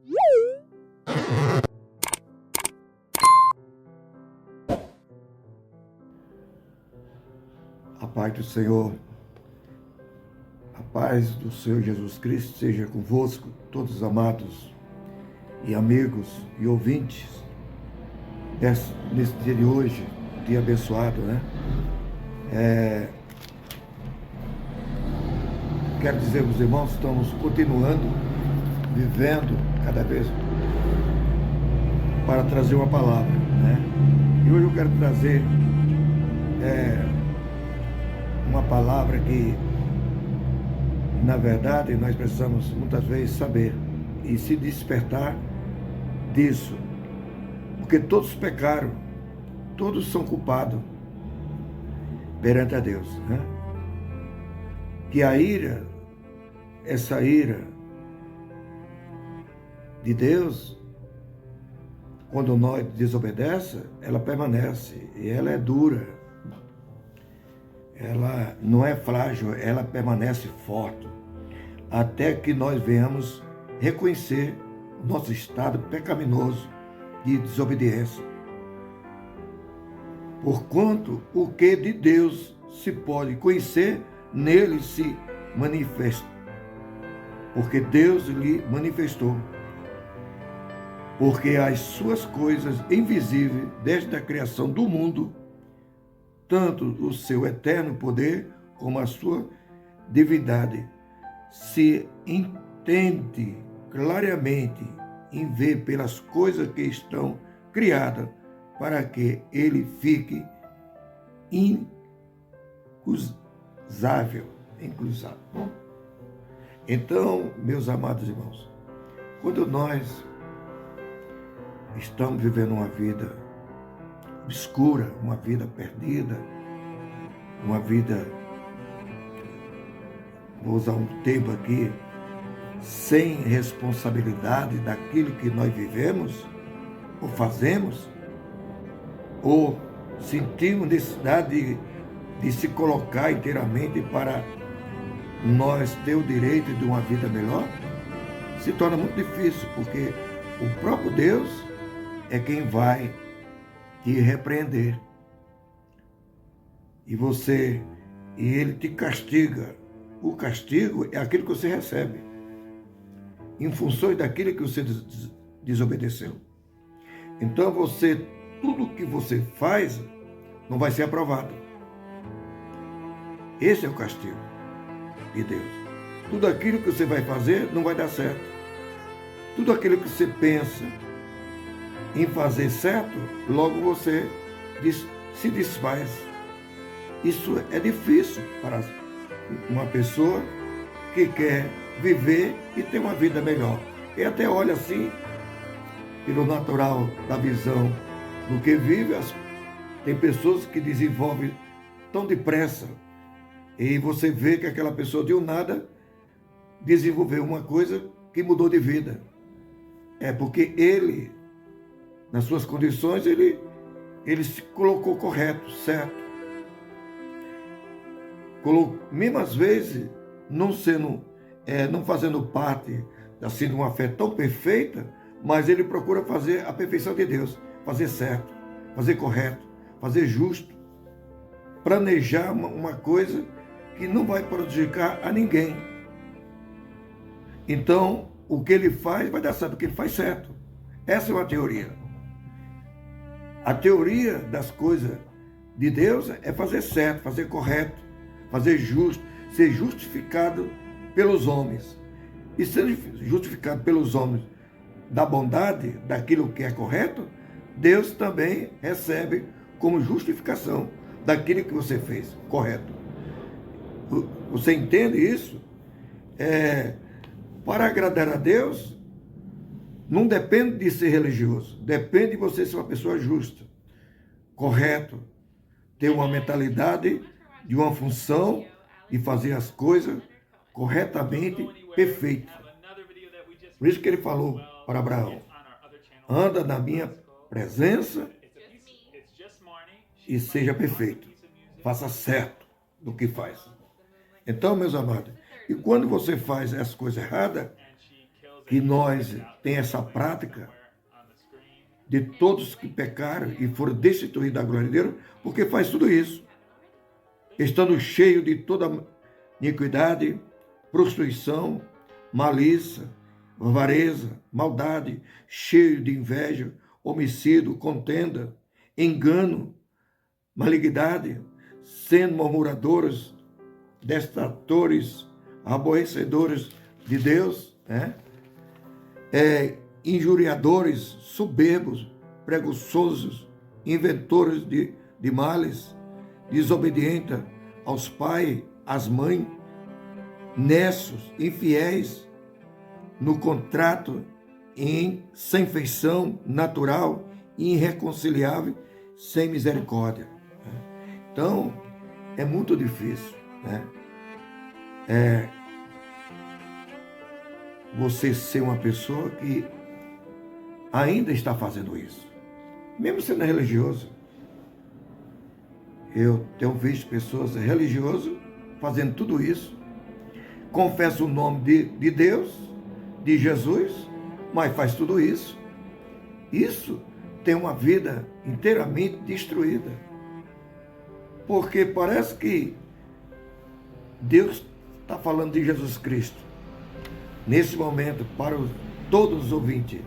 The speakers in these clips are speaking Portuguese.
A paz do Senhor, a paz do Senhor Jesus Cristo seja convosco, todos amados e amigos e ouvintes nesse dia de hoje, dia abençoado, né? Quero dizer aos irmãos, estamos continuando, vivendo cada vez para trazer uma palavra, né? E hoje eu quero trazer uma palavra que, na verdade, nós precisamos muitas vezes saber e se despertar disso, porque todos pecaram, todos são culpados perante a Deus, né? Que a ira, essa ira de Deus, quando nós desobedecemos, ela permanece e ela é dura. Ela não é frágil, ela permanece forte, até que nós venhamos reconhecer o nosso estado pecaminoso de desobediência. Porquanto o que de Deus se pode conhecer, nele se manifesta, porque Deus lhe manifestou. Porque as suas coisas invisíveis, desde a criação do mundo, tanto o seu eterno poder como a sua divindade, se entende claramente em ver pelas coisas que estão criadas, para que ele fique incusável. Então, meus amados irmãos, quando nós estamos vivendo uma vida obscura, uma vida perdida, uma vida, vou usar um termo aqui, sem responsabilidade daquilo que nós vivemos, ou fazemos, ou sentimos necessidade de se colocar inteiramente para nós ter o direito de uma vida melhor, se torna muito difícil, porque o próprio Deus é quem vai te repreender. E ele te castiga. O castigo é aquilo que você recebe, em função daquilo que você desobedeceu. Então tudo que você faz não vai ser aprovado. Esse é o castigo de Deus. Tudo aquilo que você vai fazer não vai dar certo. Tudo aquilo que você pensa em fazer certo, logo você se desfaz. Isso é difícil para uma pessoa que quer viver e ter uma vida melhor. E até olha assim, pelo natural da visão do que vive, tem pessoas que desenvolvem tão depressa, e você vê que aquela pessoa de um nada desenvolveu uma coisa que mudou de vida. É porque ele, nas suas condições, ele se colocou correto, certo. Mesmo às vezes, não fazendo parte assim, de uma fé tão perfeita, mas ele procura fazer a perfeição de Deus, fazer certo, fazer correto, fazer justo, planejar uma coisa que não vai prejudicar a ninguém. Então, o que ele faz vai dar certo, porque ele faz certo. Essa é uma teoria. A teoria das coisas de Deus é fazer certo, fazer correto, fazer justo, ser justificado pelos homens. E sendo justificado pelos homens da bondade, daquilo que é correto, Deus também recebe como justificação daquilo que você fez correto. Você entende isso? Para agradar a Deus, não depende de ser religioso, depende de você ser uma pessoa justa, correto, ter uma mentalidade de uma função e fazer as coisas corretamente, perfeito. Por isso que ele falou para Abraão: anda na minha presença e seja perfeito, faça certo do que faz. Então, meus amados, e quando você faz as coisas erradas, que nós tem essa prática de todos que pecaram e foram destituídos da glória de Deus, porque faz tudo isso, estando cheio de toda iniquidade, prostituição, malícia, avareza, maldade, cheio de inveja, homicídio, contenda, engano, malignidade, sendo murmuradores, detratores, aborrecedores de Deus, injuriadores, soberbos, preguiçosos, inventores de males, desobedientes aos pais, às mães, nessos, infiéis, no contrato, sem feição natural, irreconciliável, sem misericórdia. Então, é muito difícil, você ser uma pessoa que ainda está fazendo isso, mesmo sendo religioso. Eu tenho visto pessoas religiosas fazendo tudo isso, confessa o nome de Deus, de Jesus, mas faz tudo isso. Isso tem uma vida inteiramente destruída. Porque parece que Deus está falando de Jesus Cristo nesse momento para todos os ouvintes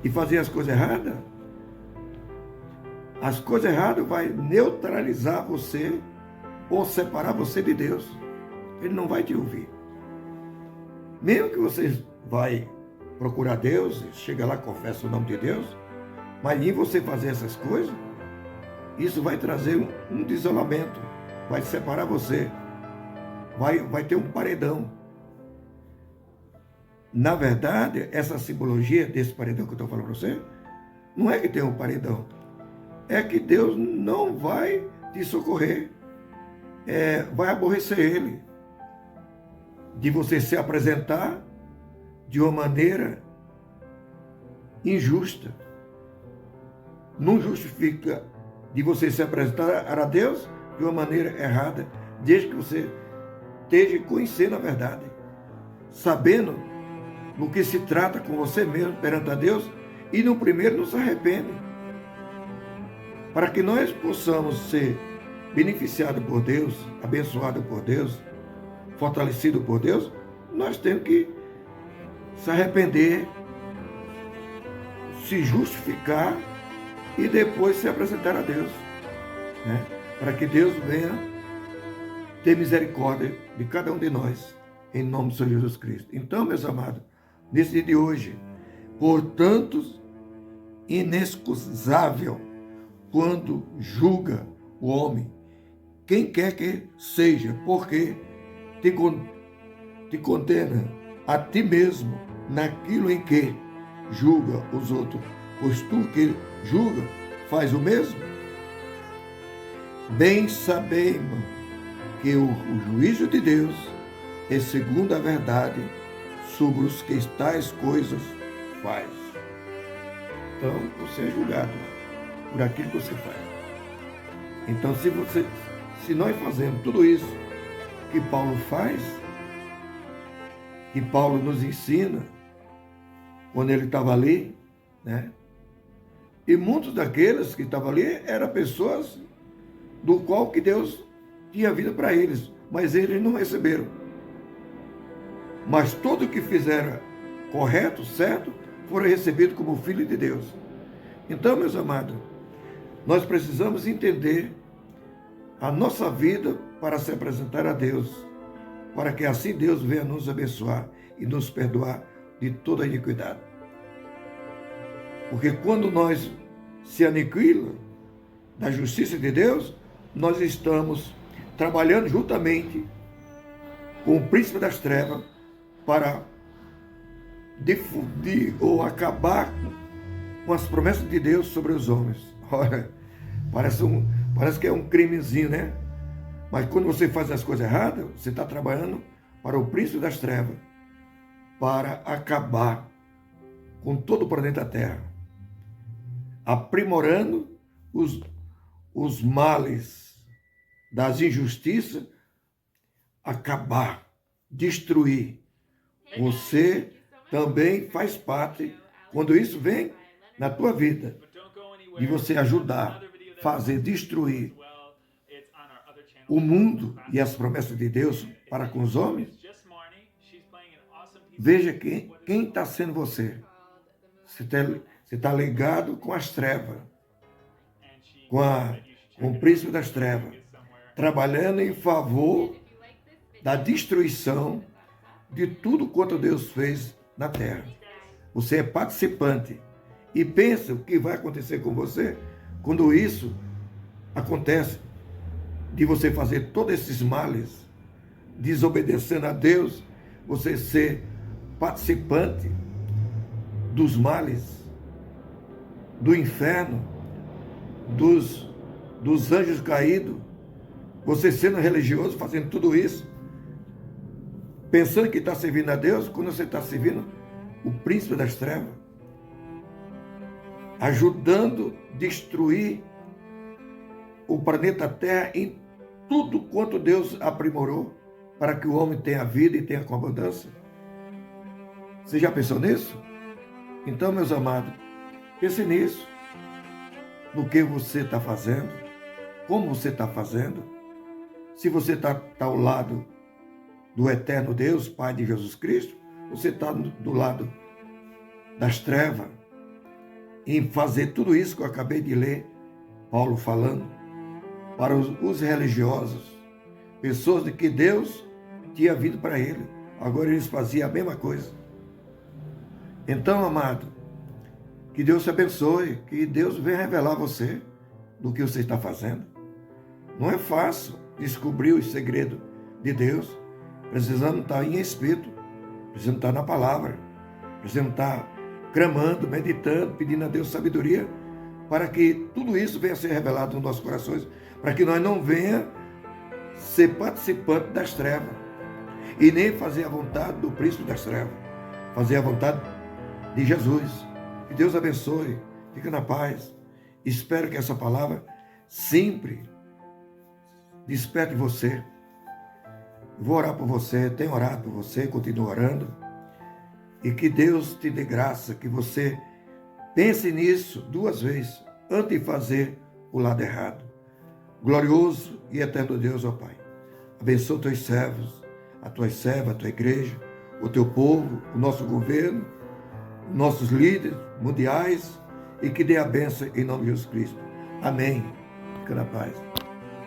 e fazer as coisas erradas. As coisas erradas vai neutralizar você ou separar você de Deus. Ele não vai te ouvir. Mesmo que você vai procurar Deus, chega lá, confessa o nome de Deus, mas em você fazer essas coisas, isso vai trazer um desolamento, vai separar você, vai ter um paredão. Na verdade, essa simbologia desse paredão que eu estou falando para você, não é que tem um paredão, é que Deus não vai te socorrer, vai aborrecer Ele, de você se apresentar de uma maneira injusta. Não justifica de você se apresentar a Deus de uma maneira errada, desde que você esteja conhecendo a verdade, sabendo no que se trata com você mesmo perante a Deus, e no primeiro não se arrepende. Para que nós possamos ser beneficiados por Deus, abençoados por Deus, fortalecidos por Deus, nós temos que se arrepender, se justificar e depois se apresentar a Deus, para que Deus venha ter misericórdia de cada um de nós, em nome do Senhor Jesus Cristo. Então, meus amados, nesse dia de hoje, portanto, inexcusável quando julga o homem, quem quer que seja, porque te condena a ti mesmo naquilo em que julga os outros, pois tu que julga faz o mesmo. Bem sabemos que o juízo de Deus é segundo a verdade sobre os que tais coisas faz. Então, você é julgado por aquilo que você faz. Então, se nós fazemos tudo isso que Paulo faz, que Paulo nos ensina, quando ele estava ali, e muitos daqueles que estavam ali eram pessoas do qual que Deus tinha vida para eles, mas eles não receberam. Mas tudo que fizeram correto, certo, foram recebidos como filho de Deus. Então, meus amados, nós precisamos entender a nossa vida para se apresentar a Deus, para que assim Deus venha nos abençoar e nos perdoar de toda a iniquidade. Porque quando nós se aniquilamos da justiça de Deus, nós estamos trabalhando juntamente com o príncipe das trevas para difundir ou acabar com as promessas de Deus sobre os homens. Olha, parece que é um crimezinho, Mas quando você faz as coisas erradas, você está trabalhando para o príncipe das trevas, para acabar com todo o planeta Terra, aprimorando os males das injustiças, acabar, destruir. Você também faz parte, quando isso vem na tua vida, de você ajudar, fazer, destruir o mundo e as promessas de Deus para com os homens. Veja quem está sendo você. Você está ligado com as trevas, com o príncipe das trevas, trabalhando em favor da destruição de tudo quanto Deus fez na terra. Você é participante. E pensa o que vai acontecer com você quando isso acontece, de você fazer todos esses males, desobedecendo a Deus, você ser participante dos males, do inferno, dos anjos caídos, você sendo religioso, fazendo tudo isso, pensando que está servindo a Deus, quando você está servindo o príncipe das trevas, ajudando a destruir o planeta Terra em tudo quanto Deus aprimorou para que o homem tenha vida e tenha com abundância. Você já pensou nisso? Então, meus amados, pense nisso. No que você está fazendo, como você está fazendo. Se você está ao lado do eterno Deus, Pai de Jesus Cristo, você está do lado das trevas, em fazer tudo isso que eu acabei de ler, Paulo falando, para os religiosos, pessoas de que Deus tinha vindo para ele, agora eles faziam a mesma coisa. Então, amado, que Deus te abençoe, que Deus venha revelar a você do que você está fazendo. Não é fácil descobrir os segredos de Deus. Precisamos estar em espírito, precisamos estar na palavra, precisamos estar clamando, meditando, pedindo a Deus sabedoria, para que tudo isso venha a ser revelado nos nossos corações, para que nós não venha ser participante das trevas, e nem fazer a vontade do príncipe das trevas, fazer a vontade de Jesus. Que Deus abençoe, fica na paz. Espero que essa palavra sempre desperte você. Vou orar por você, tenho orado por você, continuo orando. E que Deus te dê graça, que você pense nisso 2 vezes, antes de fazer o lado errado. Glorioso e eterno Deus, ó Pai, abençoa os teus servos, a tua serva, a tua igreja, o teu povo, o nosso governo, nossos líderes mundiais, e que dê a bênção em nome de Jesus Cristo. Amém. Fica na paz.